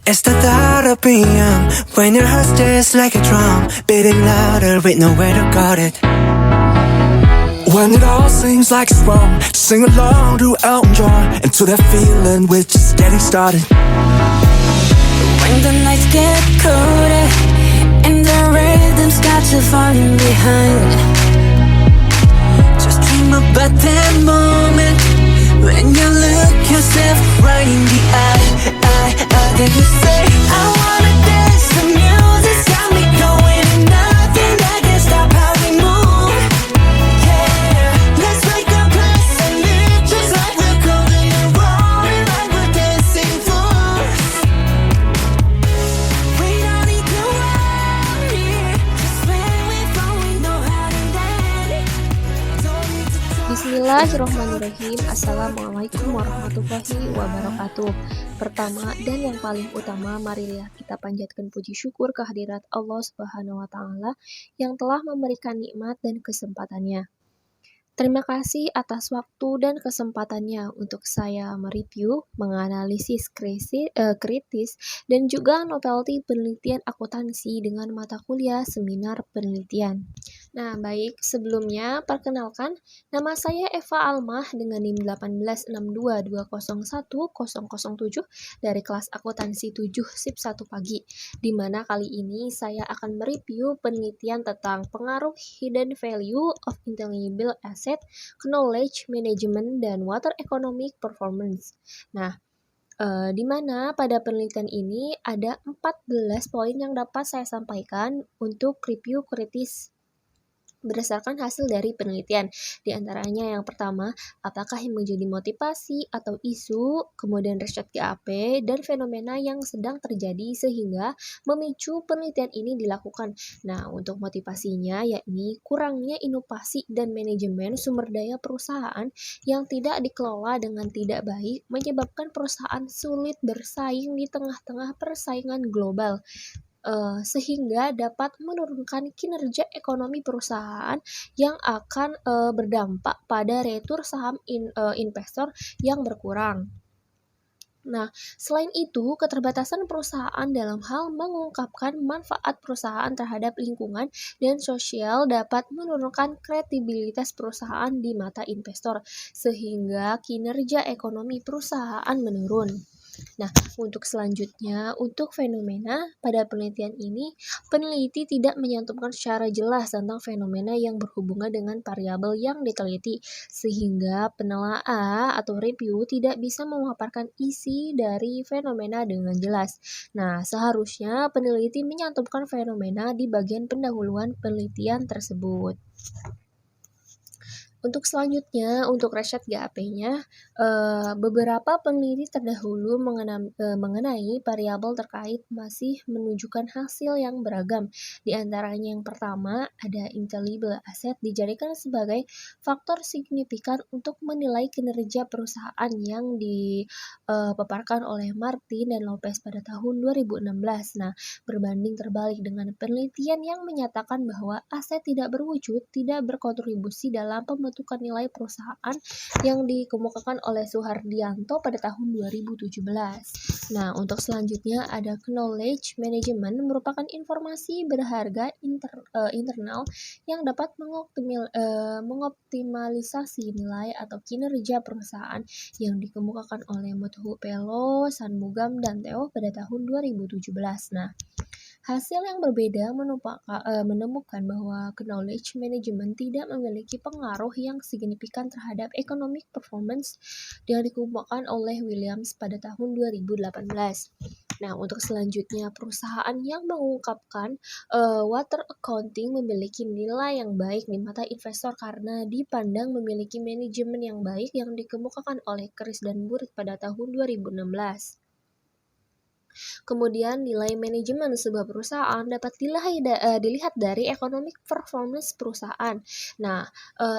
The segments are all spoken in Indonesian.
It's the thought of being young, when your heart's just like a drum, beating louder with nowhere to guard it. When it all seems like it's wrong, sing along to Elton John, and to that feeling we're just getting started. When the nights get colder and the rhythm's got you falling behind, just dream about that moment when you look yourself right in the eye. Then you say, I wanna dance, the music's got me going, and nothing that can stop how we move. Yeah, let's make a place and live just like we're golden and rolling like we're dancing fools. We don't need to worry, just when we fall we know how to dance. Don't need to try. Bismillahirrahmanirrahim. Assalamualaikum warahmatullahi wabarakatuh. Pertama dan yang paling utama, marilah kita panjatkan puji syukur kehadirat Allah Subhanahu wa Ta'ala yang telah memberikan nikmat dan kesempatannya. Terima kasih atas waktu dan kesempatannya untuk saya mereview, menganalisis kritis, dan juga novelty penelitian akuntansi dengan mata kuliah seminar penelitian. Nah, baik, sebelumnya perkenalkan, nama saya Eva Almah dengan NIM 18622011007 dari kelas akuntansi 7 SIP 1 pagi, di mana kali ini saya akan mereview penelitian tentang pengaruh hidden value of intangible asset, knowledge management, dan water economic performance. Nah, di mana pada penelitian ini ada 14 poin yang dapat saya sampaikan untuk review kritis berdasarkan hasil dari penelitian. Di antaranya yang pertama, apakah yang menjadi motivasi atau isu, kemudian riset GAP, dan fenomena yang sedang terjadi sehingga memicu penelitian ini dilakukan. Nah, untuk motivasinya yakni kurangnya inovasi dan manajemen sumber daya perusahaan yang tidak dikelola dengan tidak baik menyebabkan perusahaan sulit bersaing di tengah-tengah persaingan global. Sehingga dapat menurunkan kinerja ekonomi perusahaan yang akan berdampak pada retur saham investor yang berkurang. Nah, selain itu, keterbatasan perusahaan dalam hal mengungkapkan manfaat perusahaan terhadap lingkungan dan sosial dapat menurunkan kredibilitas perusahaan di mata investor, sehingga kinerja ekonomi perusahaan menurun. Nah, untuk selanjutnya, untuk fenomena pada penelitian ini, peneliti tidak menyantumkan secara jelas tentang fenomena yang berhubungan dengan variabel yang diteliti, sehingga penelaah atau review tidak bisa memaparkan isi dari fenomena dengan jelas. Nah, seharusnya peneliti menyantumkan fenomena di bagian pendahuluan penelitian tersebut. Untuk selanjutnya, untuk riset GAP-nya, beberapa peneliti terdahulu mengenai variabel terkait masih menunjukkan hasil yang beragam. Di antaranya yang pertama, ada intangible asset dijadikan sebagai faktor signifikan untuk menilai kinerja perusahaan yang dipaparkan oleh Martin dan Lopez pada tahun 2016. Nah, berbanding terbalik dengan penelitian yang menyatakan bahwa aset tidak berwujud, tidak berkontribusi dalam pembentukan nilai perusahaan yang dikemukakan oleh Suhardianto pada tahun 2017. Nah, untuk selanjutnya ada knowledge management, merupakan informasi berharga internal yang dapat mengoptimalisasi nilai atau kinerja perusahaan yang dikemukakan oleh Muthu Pelo, Shanmugam, dan Theo pada tahun 2017. Nah, hasil yang berbeda menemukan bahwa knowledge management tidak memiliki pengaruh yang signifikan terhadap economic performance yang dikemukakan oleh Williams pada tahun 2018. Nah, untuk selanjutnya, perusahaan yang mengungkapkan water accounting memiliki nilai yang baik di mata investor karena dipandang memiliki manajemen yang baik yang dikemukakan oleh Chris dan Burr pada tahun 2016. Kemudian nilai manajemen sebuah perusahaan dapat dilihat dari economic performance perusahaan. Nah,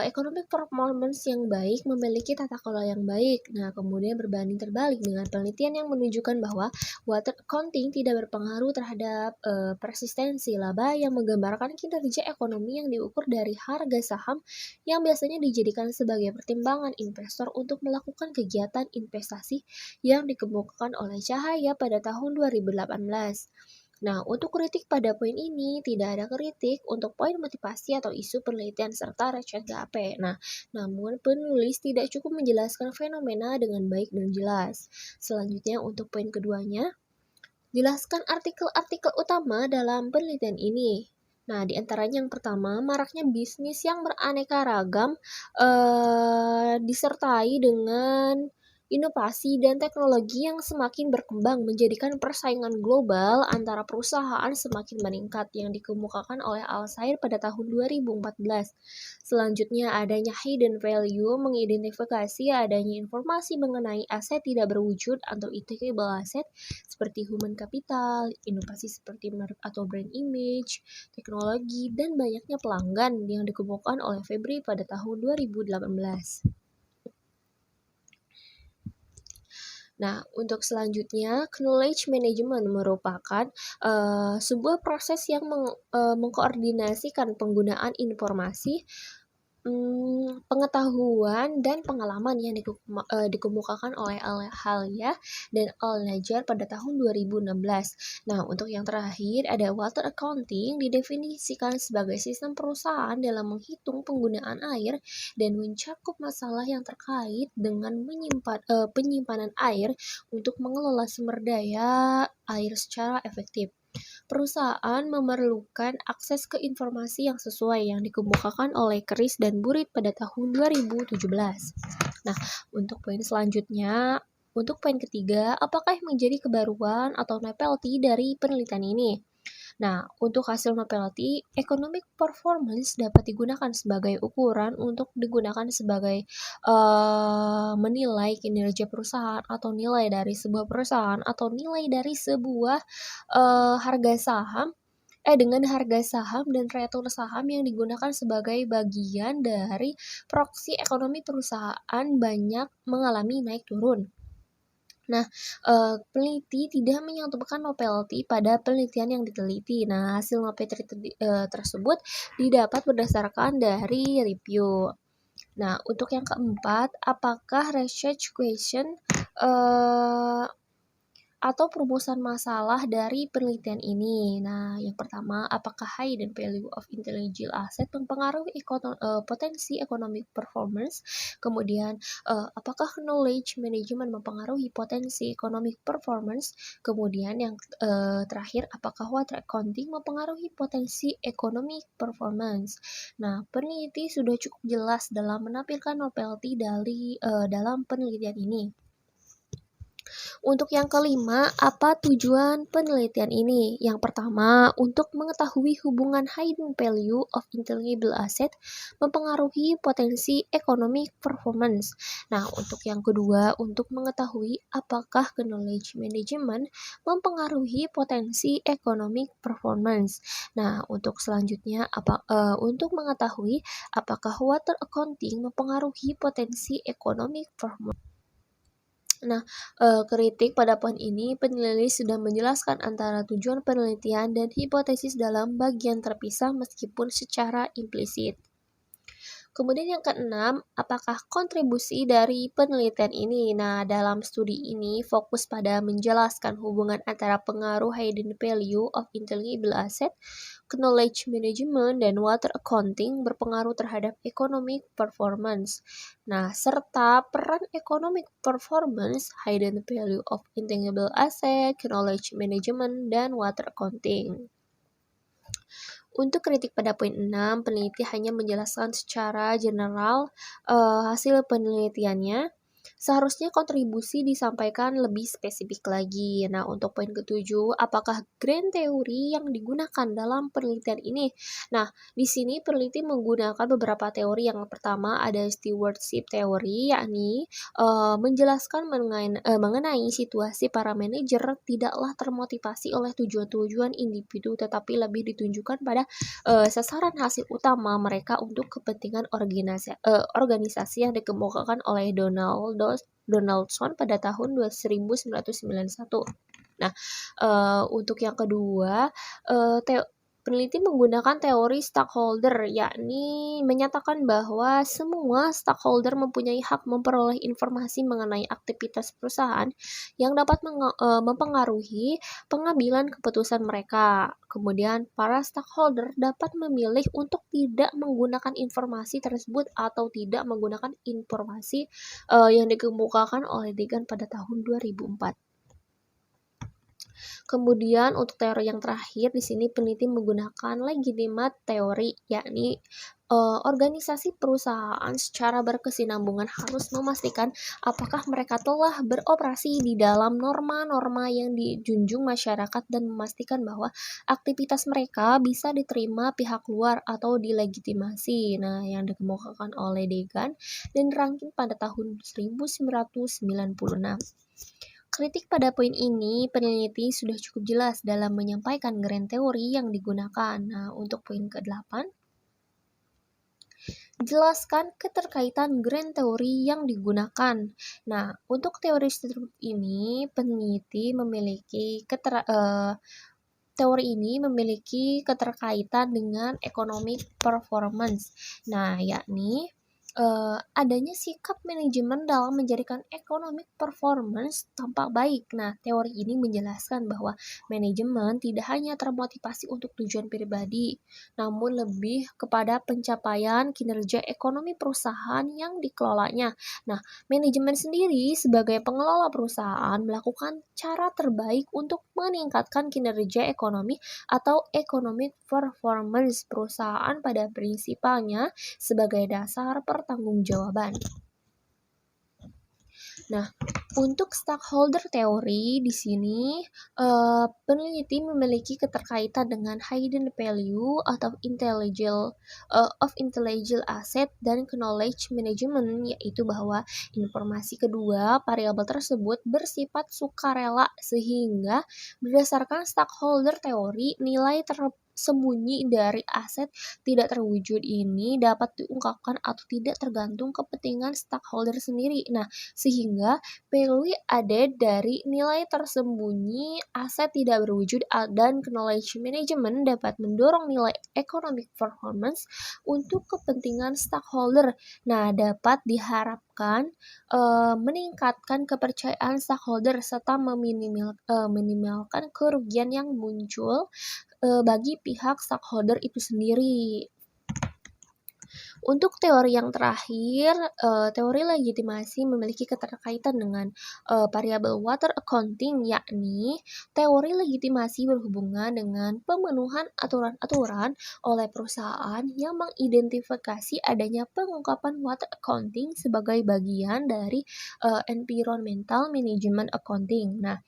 economic performance yang baik memiliki tata kelola yang baik. Nah, kemudian berbanding terbalik dengan penelitian yang menunjukkan bahwa water accounting tidak berpengaruh terhadap persistensi laba yang menggambarkan kinerja ekonomi yang diukur dari harga saham yang biasanya dijadikan sebagai pertimbangan investor untuk melakukan kegiatan investasi yang dikemukakan oleh Cahaya pada tahun tahun 2018. Nah, untuk kritik pada poin ini, tidak ada kritik untuk poin motivasi atau isu penelitian serta receh GAP. Nah, namun penulis tidak cukup menjelaskan fenomena dengan baik dan jelas. Selanjutnya, untuk poin keduanya, jelaskan artikel-artikel utama dalam penelitian ini. Nah, di antaranya yang pertama, maraknya bisnis yang beraneka ragam disertai dengan inovasi dan teknologi yang semakin berkembang menjadikan persaingan global antara perusahaan semakin meningkat yang dikemukakan oleh Altair pada tahun 2014. Selanjutnya, adanya hidden value mengidentifikasi adanya informasi mengenai aset tidak berwujud atau intangible asset seperti human capital, inovasi seperti merek atau brand image, teknologi, dan banyaknya pelanggan yang dikemukakan oleh Febri pada tahun 2018. Nah, untuk selanjutnya, knowledge management merupakan sebuah proses yang mengkoordinasikan penggunaan informasi, pengetahuan dan pengalaman yang dikemukakan oleh Al-Halia dan Al-Najjar pada tahun 2016. Nah, untuk yang terakhir ada water accounting didefinisikan sebagai sistem perusahaan dalam menghitung penggunaan air dan mencakup masalah yang terkait dengan penyimpanan air untuk mengelola sumber daya air secara efektif. Perusahaan memerlukan akses ke informasi yang sesuai yang dikemukakan oleh Chris dan Burit pada tahun 2017. Nah, untuk poin selanjutnya, untuk poin ketiga, apakah menjadi kebaruan atau novelty dari penelitian ini? Nah, untuk hasil novelty, economic performance dapat digunakan sebagai ukuran untuk digunakan sebagai menilai kinerja perusahaan atau nilai dari sebuah perusahaan atau nilai dari sebuah harga saham dengan harga saham dan retur saham yang digunakan sebagai bagian dari proksi ekonomi perusahaan banyak mengalami naik turun. Nah, peneliti tidak menyatukan novelty pada penelitian yang diteliti. Nah, hasil novelty tersebut didapat berdasarkan dari review. Nah, untuk yang keempat, apakah research question atau perumusan masalah dari penelitian ini? Nah, yang pertama, apakah hidden value of intangible asset mempengaruhi potensi economic performance? Kemudian, apakah knowledge management mempengaruhi potensi economic performance? Kemudian yang terakhir, apakah water accounting mempengaruhi potensi economic performance? Nah, peneliti sudah cukup jelas dalam menampilkan novelty dalam penelitian ini. Untuk yang kelima, apa tujuan penelitian ini? Yang pertama, untuk mengetahui hubungan hidden value of intangible asset mempengaruhi potensi economic performance. Nah, untuk yang kedua, untuk mengetahui apakah knowledge management mempengaruhi potensi economic performance. Nah, untuk selanjutnya, untuk mengetahui apakah water accounting mempengaruhi potensi economic performance. Nah, kritik pada poin ini, penulis sudah menjelaskan antara tujuan penelitian dan hipotesis dalam bagian terpisah meskipun secara implisit. Kemudian yang keenam, apakah kontribusi dari penelitian ini? Nah, dalam studi ini fokus pada menjelaskan hubungan antara pengaruh hidden value of intangible asset, knowledge management, dan water accounting berpengaruh terhadap economic performance. Nah, serta peran economic performance, hidden value of intangible asset, knowledge management, dan water accounting. Untuk kritik pada poin 6, peneliti hanya menjelaskan secara general hasil penelitiannya. Seharusnya kontribusi disampaikan lebih spesifik lagi. Nah, untuk poin ke-7, apakah grand teori yang digunakan dalam penelitian ini? Nah, di sini peneliti menggunakan beberapa teori. Yang pertama ada stewardship theory, yakni menjelaskan mengenai situasi para manajer tidaklah termotivasi oleh tujuan-tujuan individu, tetapi lebih ditunjukkan pada sasaran hasil utama mereka untuk kepentingan organisasi yang dikemukakan oleh Donaldson pada tahun 1991. Nah, untuk yang kedua, peneliti menggunakan teori stakeholder, yakni menyatakan bahwa semua stakeholder mempunyai hak memperoleh informasi mengenai aktivitas perusahaan yang dapat mempengaruhi pengambilan keputusan mereka. Kemudian, para stakeholder dapat memilih untuk tidak menggunakan informasi tersebut atau tidak menggunakan informasi yang dikemukakan oleh Deegan pada tahun 2004. Kemudian untuk teori yang terakhir di sini peneliti menggunakan legitimate teori, yakni organisasi perusahaan secara berkesinambungan harus memastikan apakah mereka telah beroperasi di dalam norma-norma yang dijunjung masyarakat dan memastikan bahwa aktivitas mereka bisa diterima pihak luar atau dilegitimasi. Nah, yang dikemukakan oleh Deegan dan dirangkum pada tahun 1996. Kritik pada poin ini, peneliti sudah cukup jelas dalam menyampaikan grand teori yang digunakan. Nah, untuk poin ke-8, jelaskan keterkaitan grand teori yang digunakan. Nah, untuk teori struktur ini, teori ini memiliki keterkaitan dengan economic performance. Nah, yakni adanya sikap manajemen dalam menjadikan economic performance tampak baik. Nah, teori ini menjelaskan bahwa manajemen tidak hanya termotivasi untuk tujuan pribadi, namun lebih kepada pencapaian kinerja ekonomi perusahaan yang dikelolanya. Nah, manajemen sendiri sebagai pengelola perusahaan melakukan cara terbaik untuk meningkatkan kinerja ekonomi atau economic performance perusahaan pada prinsipalnya sebagai dasar pertanggungjawaban. Nah, untuk stakeholder teori di sini peneliti memiliki keterkaitan dengan hidden value atau intellectual asset dan knowledge management, yaitu bahwa informasi kedua variabel tersebut bersifat sukarela sehingga berdasarkan stakeholder teori nilai tersembunyi dari aset tidak terwujud ini dapat diungkapkan atau tidak tergantung kepentingan stakeholder sendiri. Nah, sehingga value added dari nilai tersembunyi aset tidak berwujud dan knowledge management dapat mendorong nilai economic performance untuk kepentingan stakeholder. Nah, dapat diharapkan meningkatkan kepercayaan stakeholder serta meminimalkan kerugian yang muncul bagi pihak stakeholder itu sendiri. Untuk teori yang terakhir, teori legitimasi memiliki keterkaitan dengan variabel water accounting, yakni teori legitimasi berhubungan dengan pemenuhan aturan-aturan oleh perusahaan yang mengidentifikasi adanya pengungkapan water accounting sebagai bagian dari environmental management accounting. Nah,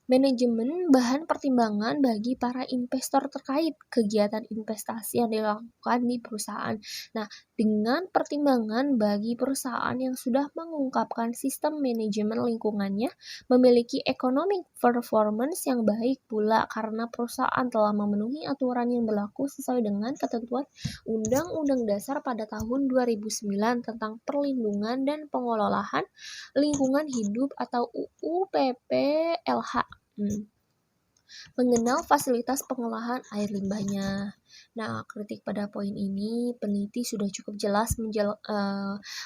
manajemen bahan pertimbangan bagi para investor terkait kegiatan investasi yang dilakukan di perusahaan. Nah, dengan pertimbangan bagi perusahaan yang sudah mengungkapkan sistem manajemen lingkungannya memiliki economic performance yang baik pula karena perusahaan telah memenuhi aturan yang berlaku sesuai dengan ketentuan Undang-Undang Dasar pada tahun 2009 tentang perlindungan dan pengelolaan lingkungan hidup atau UU PPLH. Mengenal fasilitas pengolahan air limbahnya. Nah, kritik pada poin ini, peneliti sudah cukup jelas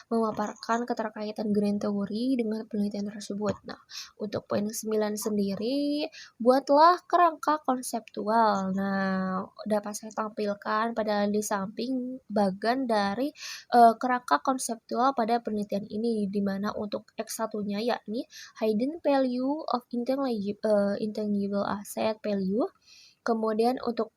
memaparkan keterkaitan grand teori dengan penelitian tersebut. Nah, untuk poin 9 sendiri, buatlah kerangka konseptual. Nah, dapat saya tampilkan pada di samping bagian dari kerangka konseptual pada penelitian ini, di mana untuk X1-nya yakni hidden value of intangible asset value. Kemudian untuk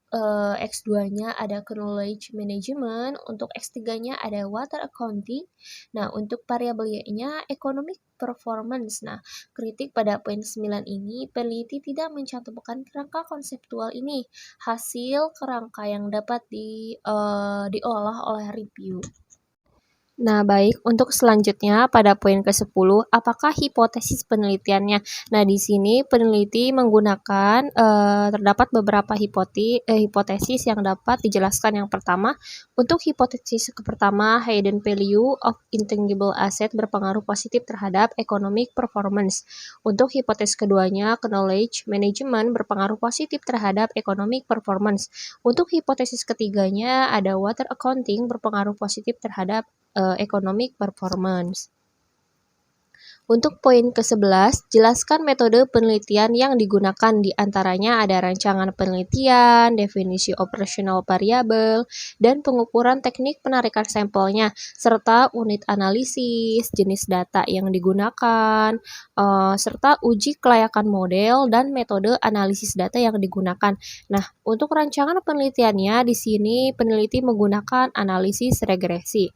X2-nya ada knowledge management, untuk X3-nya ada water accounting. Nah, untuk variabel Y-nya economic performance. Nah, kritik pada poin 9 ini, peneliti tidak mencantumkan kerangka konseptual ini, hasil kerangka yang dapat diolah oleh review. Nah, baik. Untuk selanjutnya pada poin ke-10, apakah hipotesis penelitiannya? Nah, di sini peneliti menggunakan terdapat beberapa hipotesis yang dapat dijelaskan. Yang pertama, untuk hipotesis pertama, hidden value of intangible asset berpengaruh positif terhadap economic performance. Untuk hipotesis keduanya, knowledge management berpengaruh positif terhadap economic performance. Untuk hipotesis ketiganya, ada water accounting berpengaruh positif terhadap economic performance. Untuk poin ke-11, jelaskan metode penelitian yang digunakan. Di antaranya ada rancangan penelitian, definisi operational variable, dan pengukuran teknik penarikan sampelnya, serta unit analisis, jenis data yang digunakan, serta uji kelayakan model dan metode analisis data yang digunakan. Nah, untuk rancangan penelitiannya di sini peneliti menggunakan analisis regresi.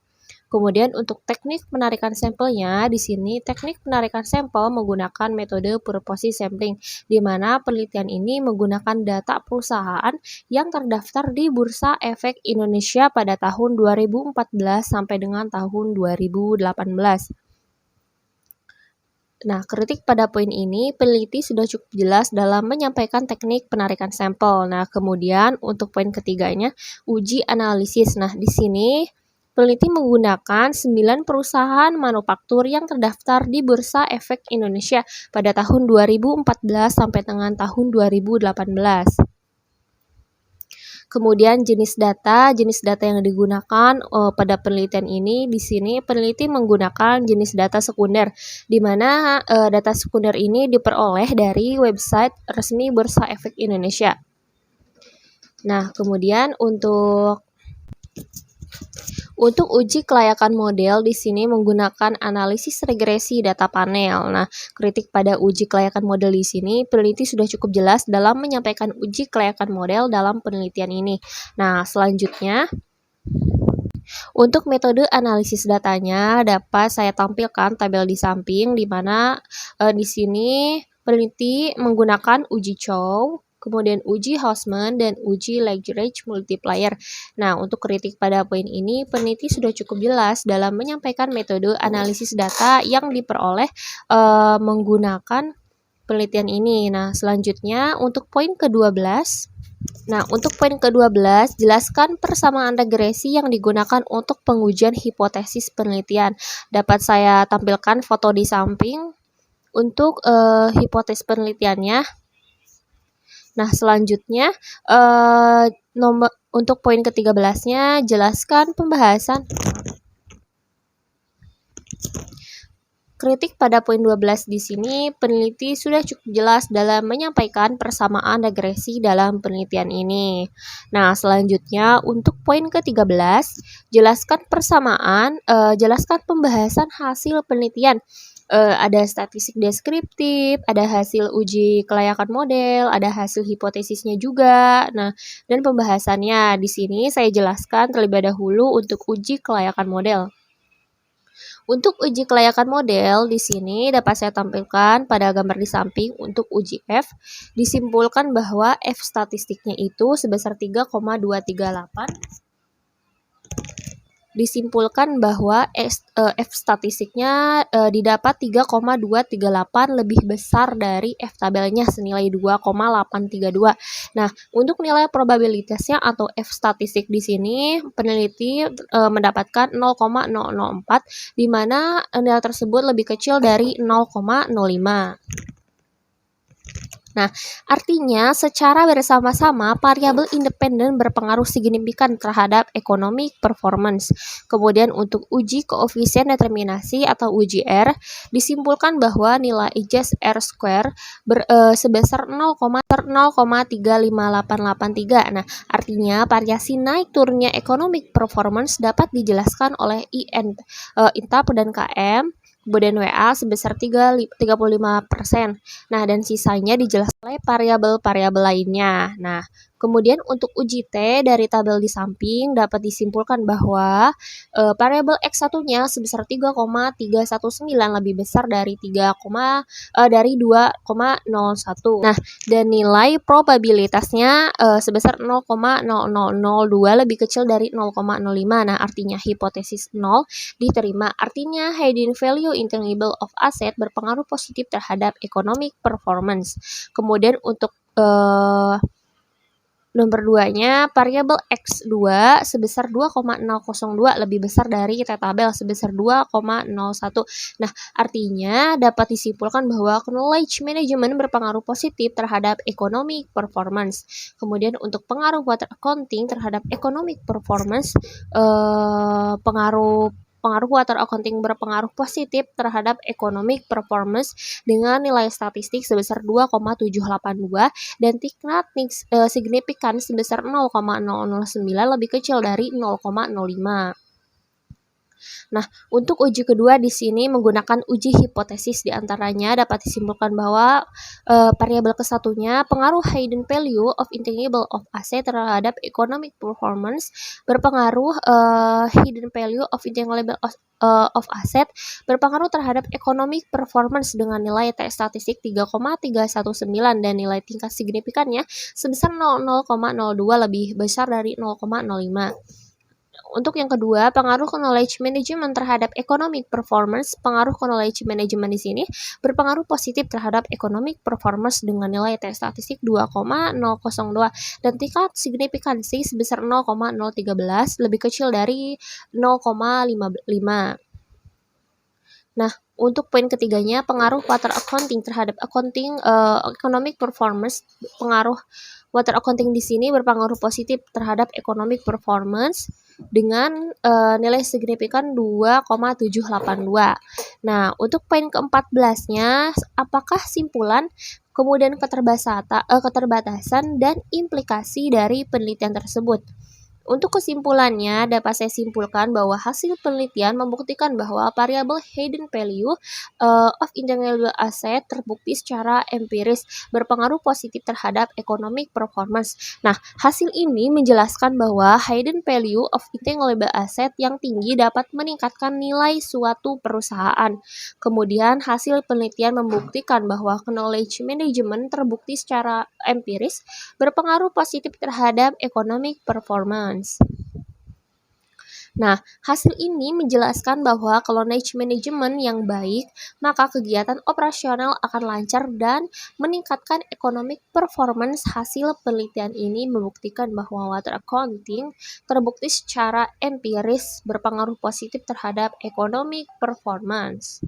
Kemudian untuk teknik penarikan sampelnya, di sini teknik penarikan sampel menggunakan metode purposive sampling, di mana penelitian ini menggunakan data perusahaan yang terdaftar di Bursa Efek Indonesia pada tahun 2014 sampai dengan tahun 2018. Nah, kritik pada poin ini, peneliti sudah cukup jelas dalam menyampaikan teknik penarikan sampel. Nah, kemudian untuk poin ketiganya, uji analisis. Nah, di sini peneliti menggunakan 9 perusahaan manufaktur yang terdaftar di Bursa Efek Indonesia pada tahun 2014 sampai dengan tahun 2018. Kemudian jenis data yang digunakan pada penelitian ini, di sini peneliti menggunakan jenis data sekunder, di mana data sekunder ini diperoleh dari website resmi Bursa Efek Indonesia. Nah, kemudian untuk uji kelayakan model di sini menggunakan analisis regresi data panel. Nah, kritik pada uji kelayakan model di sini, peneliti sudah cukup jelas dalam menyampaikan uji kelayakan model dalam penelitian ini. Nah, selanjutnya untuk metode analisis datanya dapat saya tampilkan tabel di samping, di mana di sini peneliti menggunakan uji Chow, kemudian uji Hausman, dan uji Lagrange multiplier. Nah, untuk kritik pada poin ini, peneliti sudah cukup jelas dalam menyampaikan metode analisis data yang diperoleh menggunakan penelitian ini. Nah, selanjutnya untuk poin ke-12. Nah, untuk poin ke-12, jelaskan persamaan regresi yang digunakan untuk pengujian hipotesis penelitian. Dapat saya tampilkan foto di samping untuk hipotesis penelitiannya. Nah, selanjutnya untuk poin ke-13-nya, jelaskan pembahasan. Kritik pada poin 12 di sini, peneliti sudah cukup jelas dalam menyampaikan persamaan regresi dalam penelitian ini. Nah, selanjutnya untuk poin ke-13, jelaskan pembahasan hasil penelitian. Ada statistik deskriptif, ada hasil uji kelayakan model, ada hasil hipotesisnya juga. Nah, dan pembahasannya di sini saya jelaskan terlebih dahulu untuk uji kelayakan model. Untuk uji kelayakan model di sini dapat saya tampilkan pada gambar di samping. Untuk uji F, disimpulkan bahwa F statistiknya itu sebesar 3,238. Disimpulkan bahwa F statistiknya didapat 3,238 lebih besar dari F tabelnya senilai 2,832. Nah, untuk nilai probabilitasnya atau F statistik di sini peneliti mendapatkan 0,004, di mana nilai tersebut lebih kecil dari 0,05. Nah, artinya secara bersama-sama variabel independen berpengaruh signifikan terhadap economic performance. Kemudian untuk uji koefisien determinasi atau uji R, disimpulkan bahwa nilai IJS R square sebesar 0,35883. Nah, artinya variasi naik turunnya economic performance dapat dijelaskan oleh INTAP dan KM, kemudian WA sebesar 35%. Nah, dan sisanya dijelaskan oleh variabel-variabel lainnya. Nah, Kemudian untuk uji T dari tabel di samping dapat disimpulkan bahwa variabel X1-nya sebesar 3,319 lebih besar dari 2,01. Nah, dan nilai probabilitasnya sebesar 0,0002 lebih kecil dari 0,05. Nah, artinya hipotesis 0 diterima. Artinya hidden value intangible of asset berpengaruh positif terhadap economic performance. Kemudian untuk nomor 2-nya, variabel X2 sebesar 2,002 lebih besar dari tabel sebesar 2,01. Nah, artinya dapat disimpulkan bahwa knowledge management berpengaruh positif terhadap economic performance. Kemudian untuk pengaruh water accounting terhadap economic performance, pengaruh water accounting berpengaruh positif terhadap economic performance dengan nilai statistik sebesar 2,782 dan tingkat signifikan sebesar 0,009 lebih kecil dari 0,05. Nah, untuk uji kedua di sini menggunakan uji hipotesis, diantaranya dapat disimpulkan bahwa variabel kesatunya pengaruh hidden value of intangible of asset terhadap economic performance berpengaruh hidden value of intangible of asset berpengaruh terhadap economic performance dengan nilai T statistik 3,319 dan nilai tingkat signifikannya sebesar 0,02 lebih besar dari 0,05. Untuk yang kedua, pengaruh knowledge management terhadap economic performance. Pengaruh knowledge management di sini berpengaruh positif terhadap economic performance dengan nilai T statistik 2,002 dan tingkat signifikansi sebesar 0,013 lebih kecil dari 0,55. Nah, untuk poin ketiganya, pengaruh water accounting terhadap economic performance. Pengaruh water accounting di sini berpengaruh positif terhadap economic performance dengan nilai signifikan 2,782. Nah, untuk poin ke-14-nya, apakah simpulan, kemudian keterbatasan dan implikasi dari penelitian tersebut? Untuk kesimpulannya, dapat saya simpulkan bahwa hasil penelitian membuktikan bahwa variabel hidden value of intangible asset terbukti secara empiris berpengaruh positif terhadap economic performance. Nah, hasil ini menjelaskan bahwa hidden value of intangible asset yang tinggi dapat meningkatkan nilai suatu perusahaan. Kemudian, hasil penelitian membuktikan bahwa knowledge management terbukti secara empiris berpengaruh positif terhadap economic performance. Nah, hasil ini menjelaskan bahwa knowledge management yang baik, maka kegiatan operasional akan lancar dan meningkatkan economic performance. Hasil penelitian ini membuktikan bahwa water accounting terbukti secara empiris berpengaruh positif terhadap economic performance.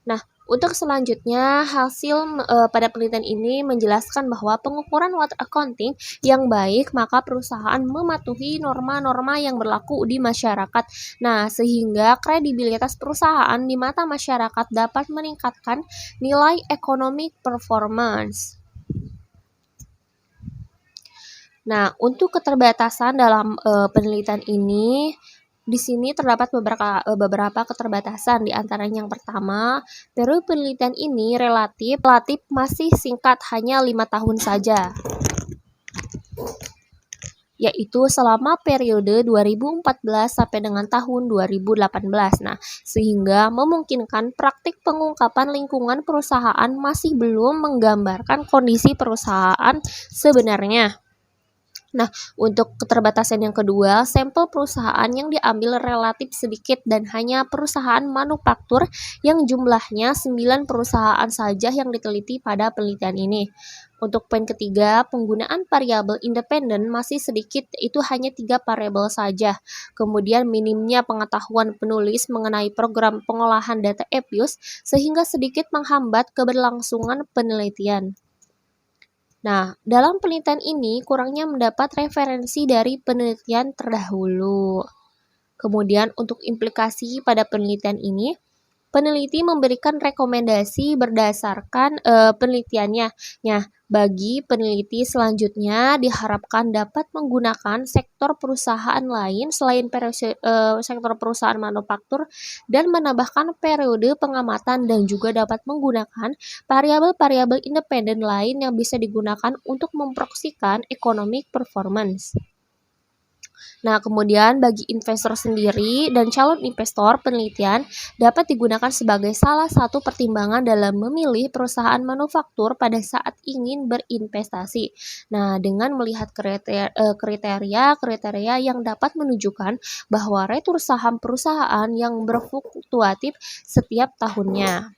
Nah, untuk selanjutnya, hasil pada penelitian ini menjelaskan bahwa pengukuran water accounting yang baik, maka perusahaan mematuhi norma-norma yang berlaku di masyarakat. Nah, sehingga kredibilitas perusahaan di mata masyarakat dapat meningkatkan nilai economic performance. Nah, untuk keterbatasan dalam penelitian ini, di sini terdapat beberapa keterbatasan, di antaranya yang pertama, periode penelitian ini relatif masih singkat, hanya 5 tahun saja, yaitu selama periode 2014 sampai dengan tahun 2018. Nah, sehingga memungkinkan praktik pengungkapan lingkungan perusahaan masih belum menggambarkan kondisi perusahaan sebenarnya. Nah, untuk keterbatasan yang kedua, sampel perusahaan yang diambil relatif sedikit dan hanya perusahaan manufaktur yang jumlahnya 9 perusahaan saja yang diteliti pada penelitian ini. Untuk poin ketiga, penggunaan variabel independen masih sedikit, itu hanya 3 variabel saja. Kemudian minimnya pengetahuan penulis mengenai program pengolahan data abuse sehingga sedikit menghambat keberlangsungan penelitian. Nah, dalam penelitian ini kurangnya mendapat referensi dari penelitian terdahulu. Kemudian untuk implikasi pada penelitian ini, peneliti memberikan rekomendasi berdasarkan penelitiannya. Nah, Bagi peneliti selanjutnya diharapkan dapat menggunakan sektor perusahaan lain selain sektor perusahaan manufaktur dan menambahkan periode pengamatan dan juga dapat menggunakan variabel-variabel independen lain yang bisa digunakan untuk memproyeksikan economic performance. Nah, kemudian bagi investor sendiri dan calon investor, penelitian dapat digunakan sebagai salah satu pertimbangan dalam memilih perusahaan manufaktur pada saat ingin berinvestasi. Nah, dengan melihat kriteria yang dapat menunjukkan bahwa retur saham perusahaan yang berfluktuatif setiap tahunnya.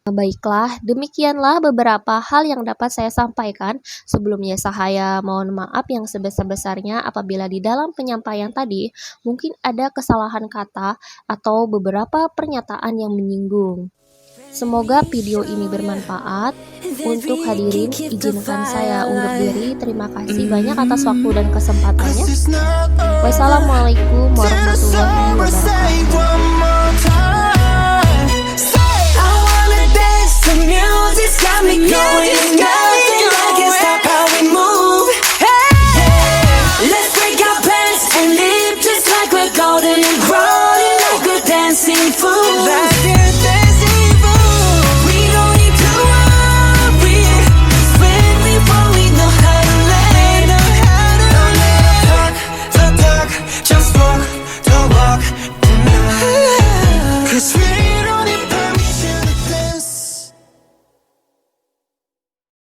Baiklah, demikianlah beberapa hal yang dapat saya sampaikan. Sebelumnya saya mohon maaf yang sebesar-besarnya apabila di dalam penyampaian tadi mungkin ada kesalahan kata atau beberapa pernyataan yang menyinggung. Semoga video ini bermanfaat. Untuk hadirin, izinkan saya undur diri. Terima kasih banyak atas waktu dan kesempatannya. Wassalamualaikum warahmatullahi wabarakatuh. The music's got me going and nothing can stop how we move. Hey, let's break our plans and live just like we're golden and rolling like we're dancing fools.